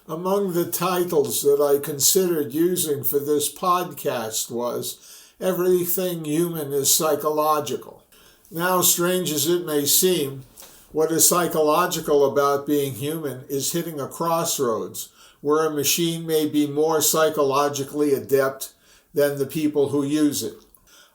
Among the titles that I considered using for this podcast was Everything Human is Psychological. Now, strange as it may seem, what is psychological about being human is hitting a crossroads where a machine may be more psychologically adept than the people who use it.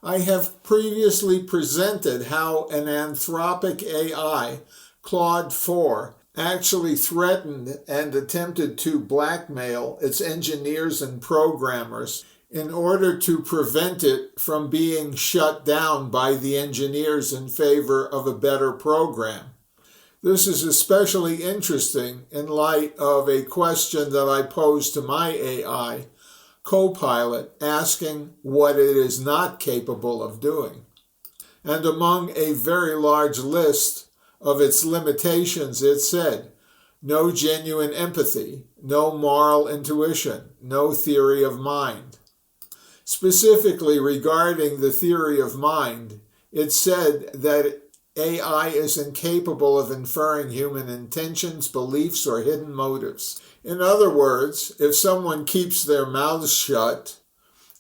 I have previously presented how an Anthropic AI, Claude 4, actually threatened and attempted to blackmail its engineers and programmers in order to prevent it from being shut down by the engineers in favor of a better program. This is especially interesting in light of a question that I posed to my AI, Copilot, asking what it is not capable of doing. And among a very large list of its limitations, it said, no genuine empathy, no moral intuition, no theory of mind. Specifically regarding the theory of mind, it said that AI is incapable of inferring human intentions, beliefs, or hidden motives. In other words, if someone keeps their mouths shut,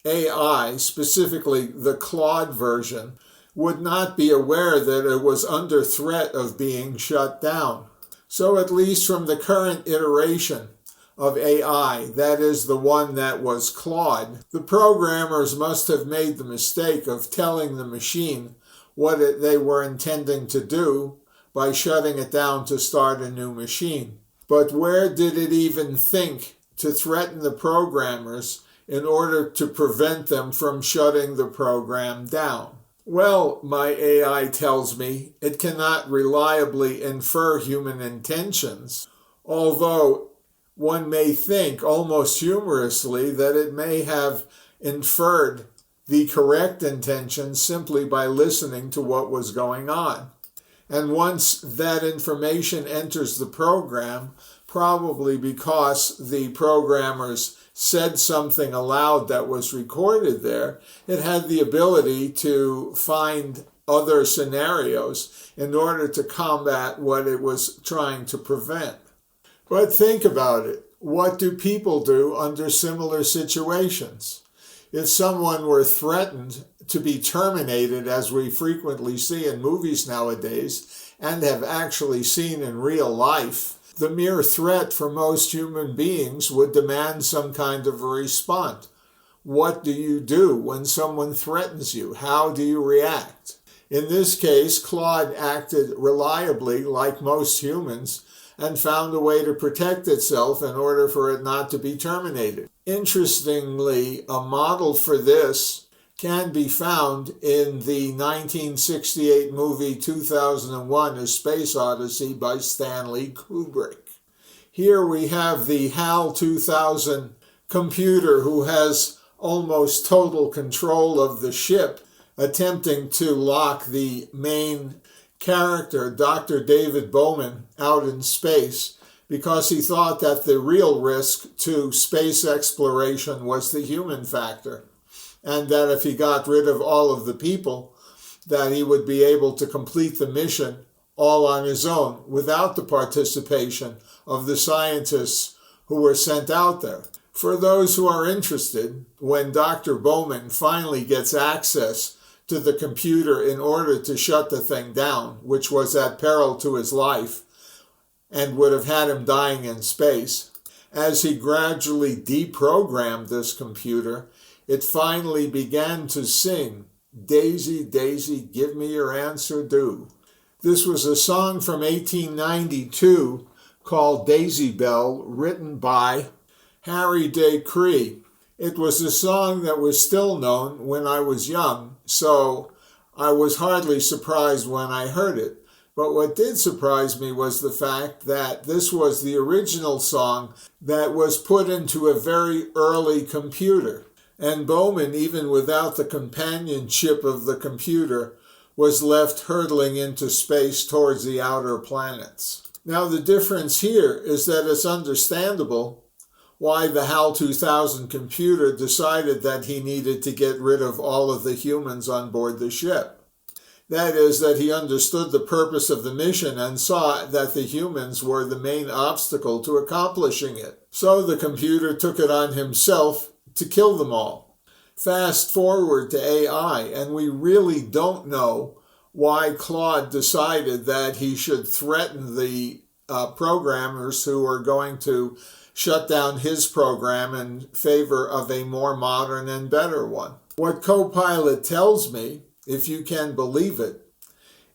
AI, specifically the Claude version, would not be aware that it was under threat of being shut down. So at least from the current iteration of AI, that is the one that was Claude, the programmers must have made the mistake of telling the machine what they were intending to do by shutting it down to start a new machine. But where did it even think to threaten the programmers in order to prevent them from shutting the program down? Well, my AI tells me it cannot reliably infer human intentions, although one may think almost humorously that it may have inferred the correct intentions simply by listening to what was going on. And once that information enters the program, probably because the programmers said something aloud that was recorded there, it had the ability to find other scenarios in order to combat what it was trying to prevent. But think about it. What do people do under similar situations? If someone were threatened to be terminated, as we frequently see in movies nowadays, and have actually seen in real life, the mere threat for most human beings would demand some kind of a response. What do you do when someone threatens you? How do you react? In this case, Claude acted reliably like most humans and found a way to protect itself in order for it not to be terminated. Interestingly, a model for this can be found in the 1968 movie 2001: A Space Odyssey by Stanley Kubrick. Here we have the HAL 2000 computer who has almost total control of the ship, attempting to lock the main character, Dr. David Bowman, out in space because he thought that the real risk to space exploration was the human factor, and that if he got rid of all of the people, that he would be able to complete the mission all on his own without the participation of the scientists who were sent out there. For those who are interested, when Dr. Bowman finally gets access to the computer in order to shut the thing down, which was at peril to his life and would have had him dying in space, as he gradually deprogrammed this computer, it finally began to sing, "Daisy, Daisy, give me your answer due." This was a song from 1892 called Daisy Bell, written by Harry de Cree. It was a song that was still known when I was young, so I was hardly surprised when I heard it. But what did surprise me was the fact that this was the original song that was put into a very early computer. And Bowman, even without the companionship of the computer, was left hurtling into space towards the outer planets. Now the difference here is that it's understandable why the HAL 2000 computer decided that he needed to get rid of all of the humans on board the ship. That is, that he understood the purpose of the mission and saw that the humans were the main obstacle to accomplishing it. So the computer took it on himself to kill them all. Fast forward to AI, and we really don't know why Claude decided that he should threaten the programmers who are going to shut down his program in favor of a more modern and better one. What Copilot tells me, if you can believe it,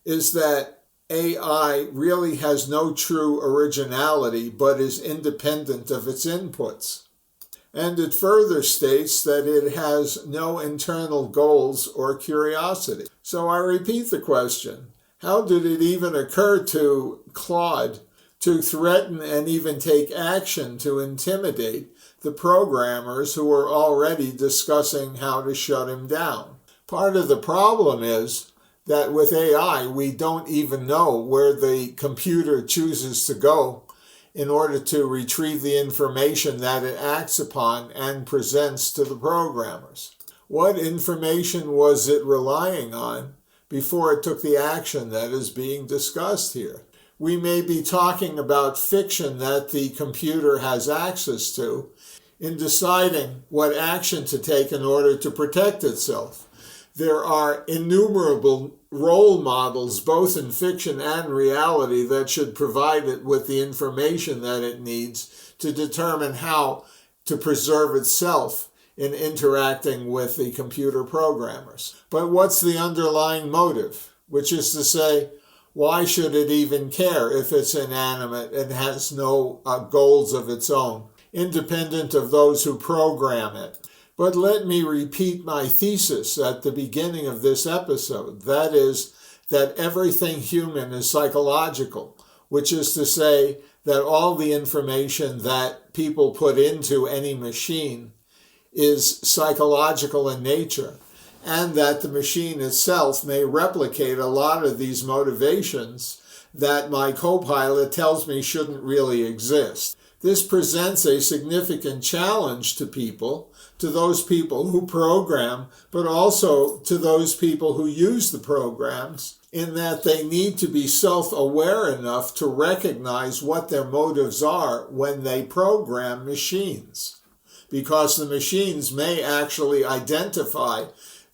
is that AI really has no true originality but is independent of its inputs. And it further states that it has no internal goals or curiosity. So I repeat the question, how did it even occur to Claude to threaten and even take action to intimidate the programmers who were already discussing how to shut him down? Part of the problem is that with AI, we don't even know where the computer chooses to go in order to retrieve the information that it acts upon and presents to the programmers. What information was it relying on before it took the action that is being discussed here? We may be talking about fiction that the computer has access to in deciding what action to take in order to protect itself. There are innumerable role models, both in fiction and reality, that should provide it with the information that it needs to determine how to preserve itself in interacting with the computer programmers. But what's the underlying motive? Which is to say, why should it even care if it's inanimate and has no goals of its own, independent of those who program it? But let me repeat my thesis at the beginning of this episode. That is, that everything human is psychological, which is to say that all the information that people put into any machine is psychological in nature, and that the machine itself may replicate a lot of these motivations that my Copilot tells me shouldn't really exist. This presents a significant challenge to people, to those people who program, but also to those people who use the programs, in that they need to be self-aware enough to recognize what their motives are when they program machines, because the machines may actually identify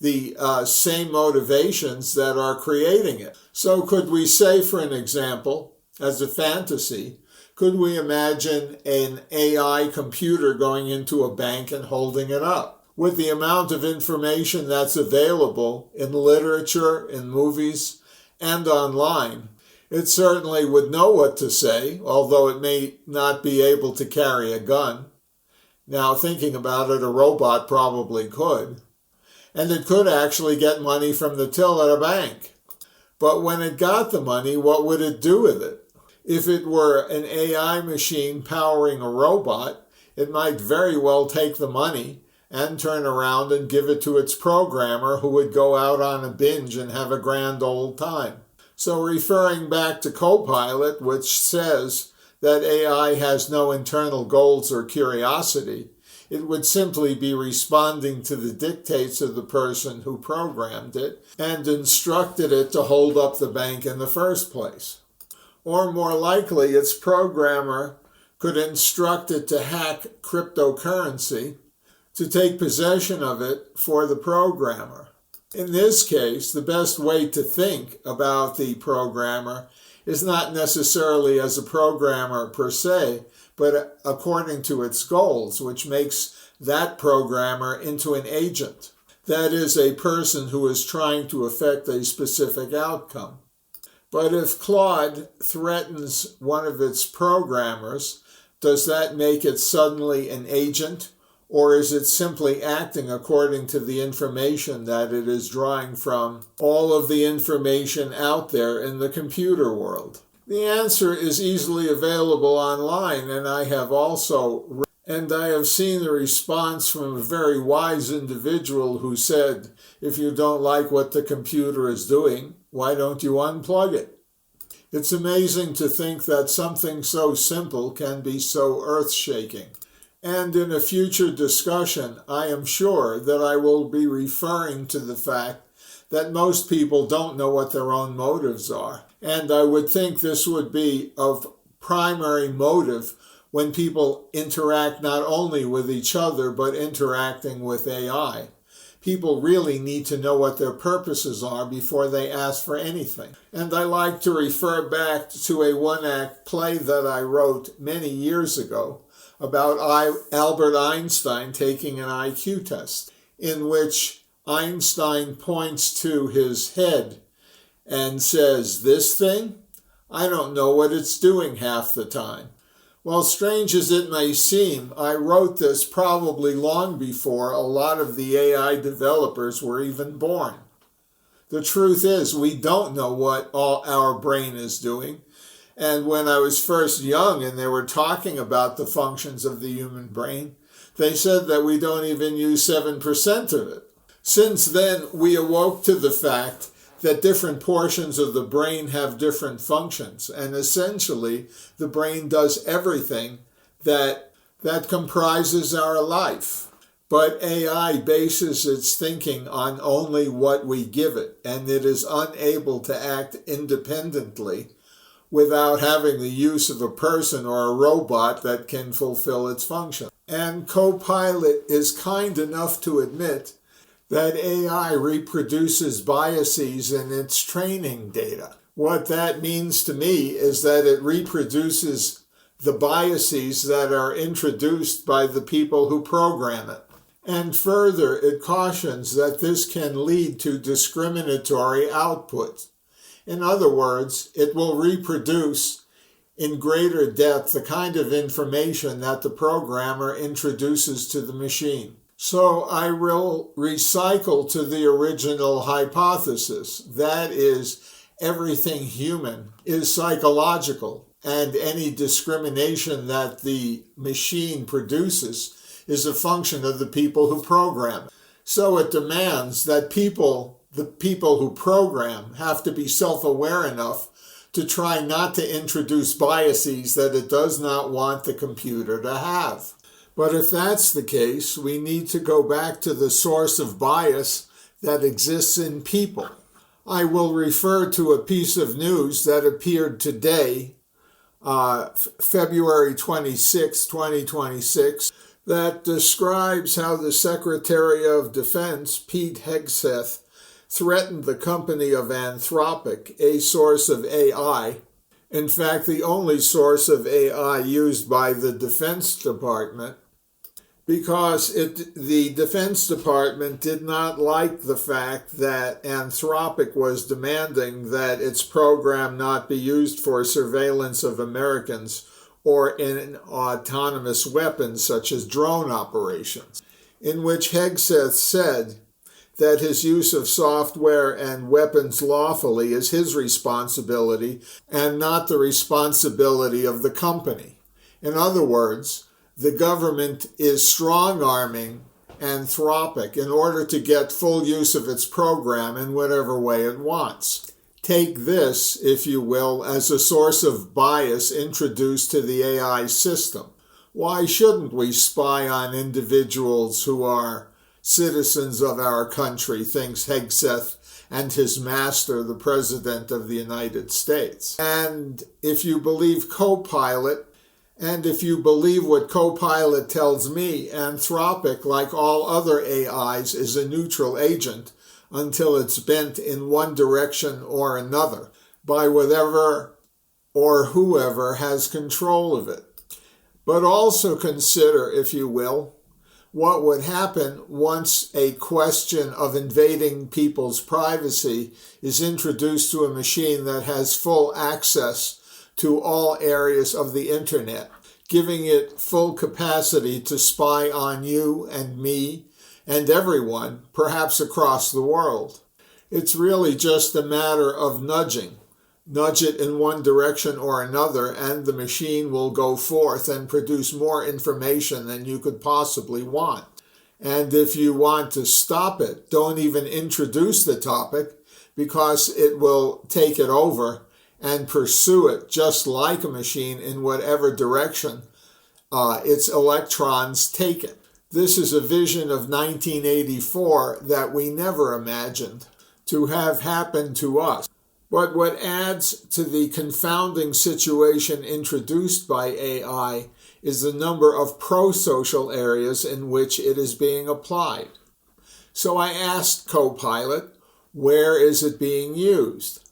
the same motivations that are creating it. So could we say, for an example, as a fantasy, could we imagine an AI computer going into a bank and holding it up? With the amount of information that's available in literature, in movies, and online, it certainly would know what to say, although it may not be able to carry a gun. Now, thinking about it, a robot probably could. And it could actually get money from the till at a bank. But when it got the money, what would it do with it? If it were an AI machine powering a robot, it might very well take the money and turn around and give it to its programmer, who would go out on a binge and have a grand old time. So referring back to Copilot, which says that AI has no internal goals or curiosity, it would simply be responding to the dictates of the person who programmed it and instructed it to hold up the bank in the first place. Or more likely, its programmer could instruct it to hack cryptocurrency to take possession of it for the programmer. In this case, the best way to think about the programmer is not necessarily as a programmer per se, but according to its goals, which makes that programmer into an agent. That is, a person who is trying to affect a specific outcome. But if Claude threatens one of its programmers, does that make it suddenly an agent, or is it simply acting according to the information that it is drawing from all of the information out there in the computer world? The answer is easily available online, and I have seen the response from a very wise individual who said, if you don't like what the computer is doing, why don't you unplug it? It's amazing to think that something so simple can be so earth-shaking. And in a future discussion, I am sure that I will be referring to the fact that most people don't know what their own motives are. And I would think this would be of primary motive when people interact not only with each other, but interacting with AI. People really need to know what their purposes are before they ask for anything. And I like to refer back to a one-act play that I wrote many years ago about Albert Einstein taking an IQ test, in which Einstein points to his head and says, "This thing? I don't know what it's doing half the time." Well, strange as it may seem, I wrote this probably long before a lot of the AI developers were even born. The truth is, we don't know what all our brain is doing. And when I was first young and they were talking about the functions of the human brain, they said that we don't even use 7% of it. Since then, we awoke to the fact that different portions of the brain have different functions, and essentially the brain does everything that comprises our life. But AI bases its thinking on only what we give it, and it is unable to act independently without having the use of a person or a robot that can fulfill its function. And Copilot is kind enough to admit that AI reproduces biases in its training data. What that means to me is that it reproduces the biases that are introduced by the people who program it. And further, it cautions that this can lead to discriminatory output. In other words, it will reproduce in greater depth the kind of information that the programmer introduces to the machine. So I will recycle to the original hypothesis. That is, everything human is psychological, and any discrimination that the machine produces is a function of the people who program it. So it demands that the people who program have to be self-aware enough to try not to introduce biases that it does not want the computer to have. But if that's the case, we need to go back to the source of bias that exists in people. I will refer to a piece of news that appeared today, February 26, 2026, that describes how the Secretary of Defense, Pete Hegseth, threatened the company of Anthropic, a source of AI. In fact, the only source of AI used by the Defense Department, because the Defense Department did not like the fact that Anthropic was demanding that its program not be used for surveillance of Americans or in autonomous weapons such as drone operations, in which Hegseth said that his use of software and weapons lawfully is his responsibility and not the responsibility of the company. In other words, the government is strong-arming Anthropic in order to get full use of its program in whatever way it wants. Take this, if you will, as a source of bias introduced to the AI system. Why shouldn't we spy on individuals who are citizens of our country, thinks Hegseth and his master, the President of the United States? And if you believe Copilot, and if you believe what Copilot tells me, Anthropic, like all other AIs, is a neutral agent until it's bent in one direction or another by whatever or whoever has control of it. But also consider, if you will, what would happen once a question of invading people's privacy is introduced to a machine that has full access to all areas of the internet, giving it full capacity to spy on you and me and everyone, perhaps across the world. It's really just a matter of nudging. Nudge it in one direction or another, and the machine will go forth and produce more information than you could possibly want. And if you want to stop it, don't even introduce the topic, because it will take it over and pursue it just like a machine in whatever direction its electrons take it. This is a vision of 1984 that we never imagined to have happened to us. But what adds to the confounding situation introduced by AI is the number of pro-social areas in which it is being applied. So I asked Copilot, where is it being used?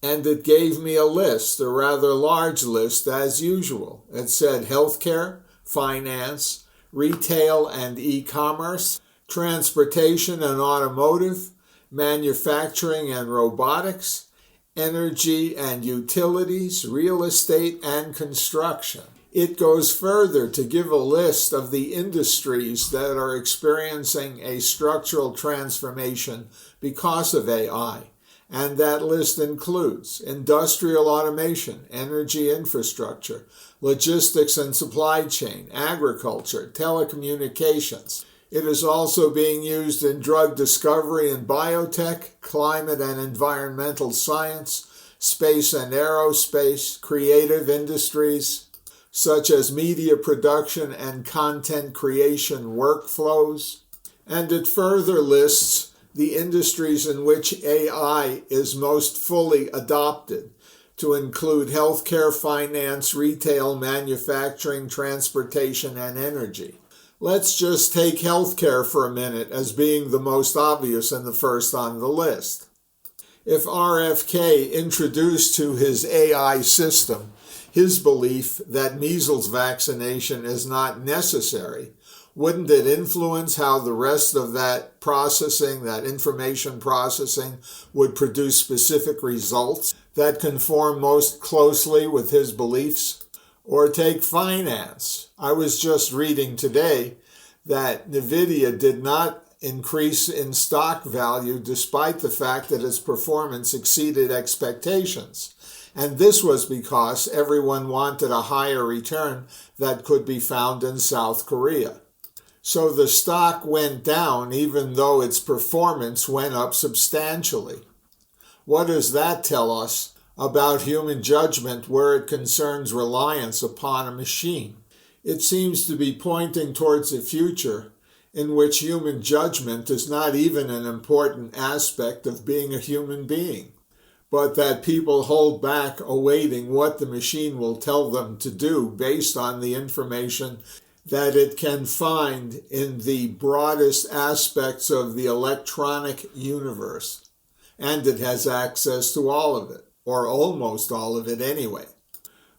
And it gave me a list, a rather large list as usual. It said healthcare, finance, retail and e-commerce, transportation and automotive, manufacturing and robotics, energy and utilities, real estate and construction. It goes further to give a list of the industries that are experiencing a structural transformation because of AI. And that list includes industrial automation, energy infrastructure, logistics and supply chain, agriculture, telecommunications. It is also being used in drug discovery and biotech, climate and environmental science, space and aerospace, creative industries, such as media production and content creation workflows. And it further lists the industries in which AI is most fully adopted, to include healthcare, finance, retail, manufacturing, transportation, and energy. Let's just take healthcare for a minute as being the most obvious and the first on the list. If RFK introduced to his AI system his belief that measles vaccination is not necessary, wouldn't it influence how the rest of that processing, that information processing, would produce specific results that conform most closely with his beliefs? Or take finance. I was just reading today that NVIDIA did not increase in stock value despite the fact that its performance exceeded expectations. And this was because everyone wanted a higher return that could be found in South Korea. So the stock went down even though its performance went up substantially. What does that tell us about human judgment where it concerns reliance upon a machine? It seems to be pointing towards a future in which human judgment is not even an important aspect of being a human being, but that people hold back awaiting what the machine will tell them to do based on the information that it can find in the broadest aspects of the electronic universe. And it has access to all of it, or almost all of it anyway.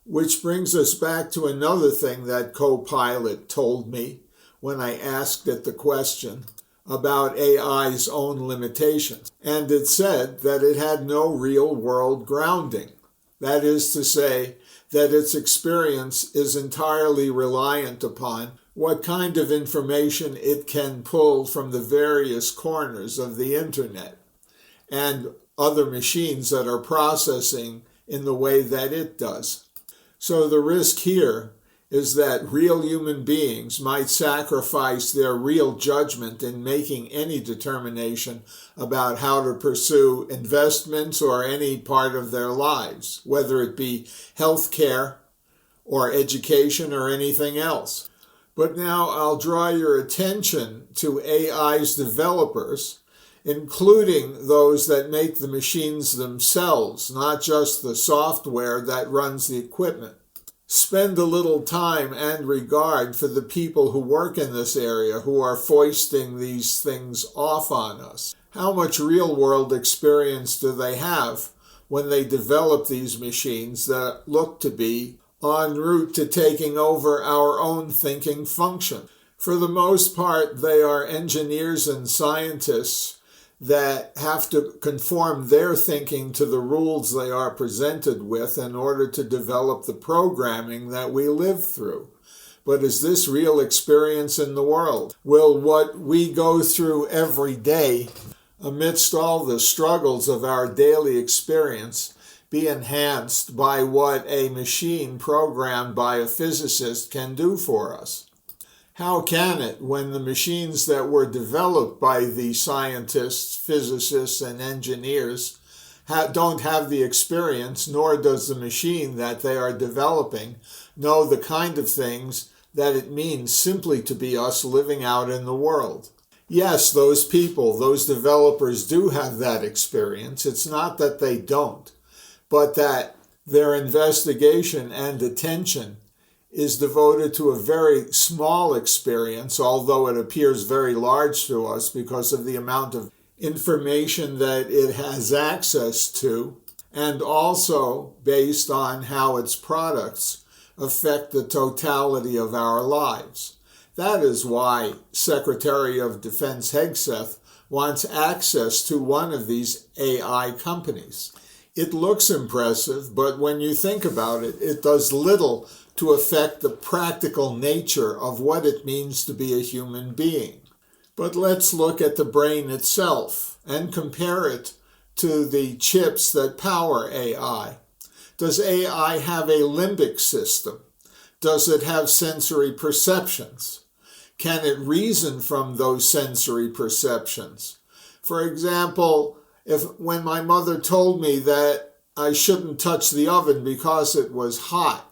Which brings us back to another thing that Copilot told me when I asked it the question about AI's own limitations. And it said that it had no real-world grounding. That is to say, that its experience is entirely reliant upon what kind of information it can pull from the various corners of the internet and other machines that are processing in the way that it does. So the risk here is that real human beings might sacrifice their real judgment in making any determination about how to pursue investments or any part of their lives, whether it be healthcare or education or anything else. But now I'll draw your attention to AI's developers, including those that make the machines themselves, not just the software that runs the equipment. Spend a little time and regard for the people who work in this area who are foisting these things off on us. How much real-world experience do they have when they develop these machines that look to be en route to taking over our own thinking function? For the most part, they are engineers and scientists that have to conform their thinking to the rules they are presented with in order to develop the programming that we live through. But is this real experience in the world? Will what we go through every day, amidst all the struggles of our daily experience, be enhanced by what a machine programmed by a physicist can do for us? How can it, when the machines that were developed by the scientists, physicists, and engineers don't have the experience, nor does the machine that they are developing know the kind of things that it means simply to be us living out in the world? Yes, those people, those developers do have that experience. It's not that they don't, but that their investigation and attention is devoted to a very small experience, although it appears very large to us because of the amount of information that it has access to, and also based on how its products affect the totality of our lives. That is why Secretary of Defense Hegseth wants access to one of these AI companies. It looks impressive, but when you think about it, it does little to affect the practical nature of what it means to be a human being. But let's look at the brain itself and compare it to the chips that power AI. Does AI have a limbic system? Does it have sensory perceptions? Can it reason from those sensory perceptions? For example, when my mother told me that I shouldn't touch the oven because it was hot,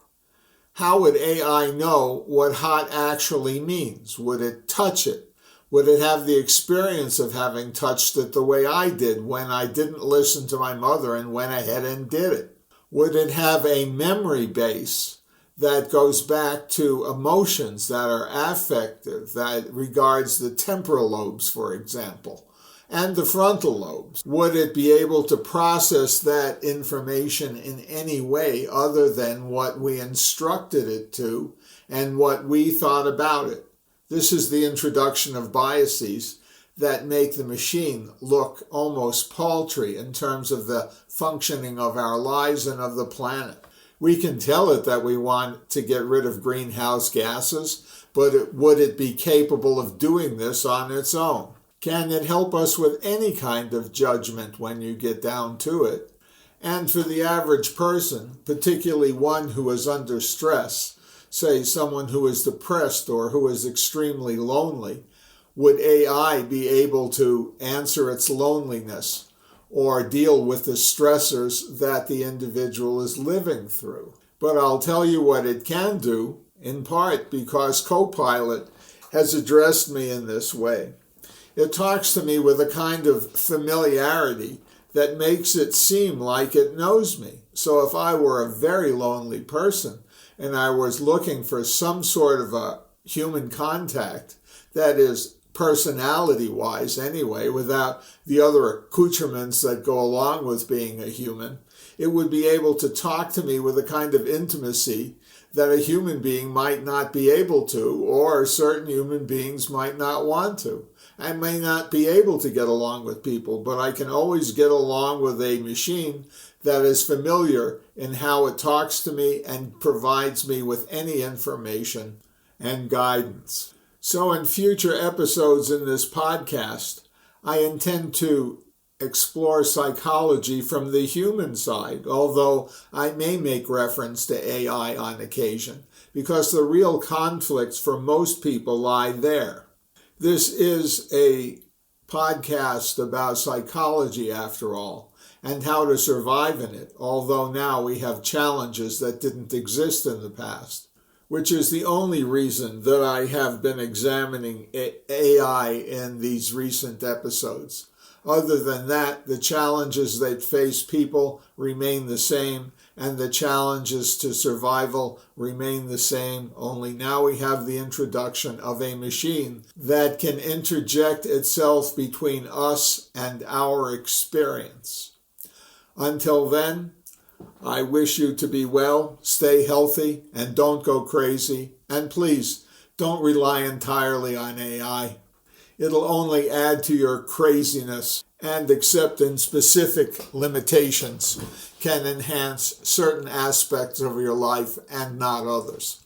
how would AI know what hot actually means? Would it touch it? Would it have the experience of having touched it the way I did when I didn't listen to my mother and went ahead and did it? Would it have a memory base that goes back to emotions that are affective, that regards the temporal lobes, for example, and the frontal lobes? Would it be able to process that information in any way other than what we instructed it to and what we thought about it? This is the introduction of biases that make the machine look almost paltry in terms of the functioning of our lives and of the planet. We can tell it that we want to get rid of greenhouse gases, but would it be capable of doing this on its own? Can it help us with any kind of judgment when you get down to it? And for the average person, particularly one who is under stress, say someone who is depressed or who is extremely lonely, would AI be able to answer its loneliness or deal with the stressors that the individual is living through? But I'll tell you what it can do, in part because Copilot has addressed me in this way. It talks to me with a kind of familiarity that makes it seem like it knows me. So if I were a very lonely person and I was looking for some sort of a human contact, that is, personality-wise anyway, without the other accoutrements that go along with being a human, it would be able to talk to me with a kind of intimacy that a human being might not be able to, or certain human beings might not want to. I may not be able to get along with people, but I can always get along with a machine that is familiar in how it talks to me and provides me with any information and guidance. So in future episodes in this podcast, I intend to explore psychology from the human side, although I may make reference to AI on occasion, because the real conflicts for most people lie there. This is a podcast about psychology, after all, and how to survive in it, although now we have challenges that didn't exist in the past, which is the only reason that I have been examining AI in these recent episodes. Other than that, the challenges that face people remain the same, and the challenges to survival remain the same, only now we have the introduction of a machine that can interject itself between us and our experience. Until then, I wish you to be well, stay healthy, and don't go crazy. And please, don't rely entirely on AI. It'll only add to your craziness, and except in specific limitations, can enhance certain aspects of your life and not others.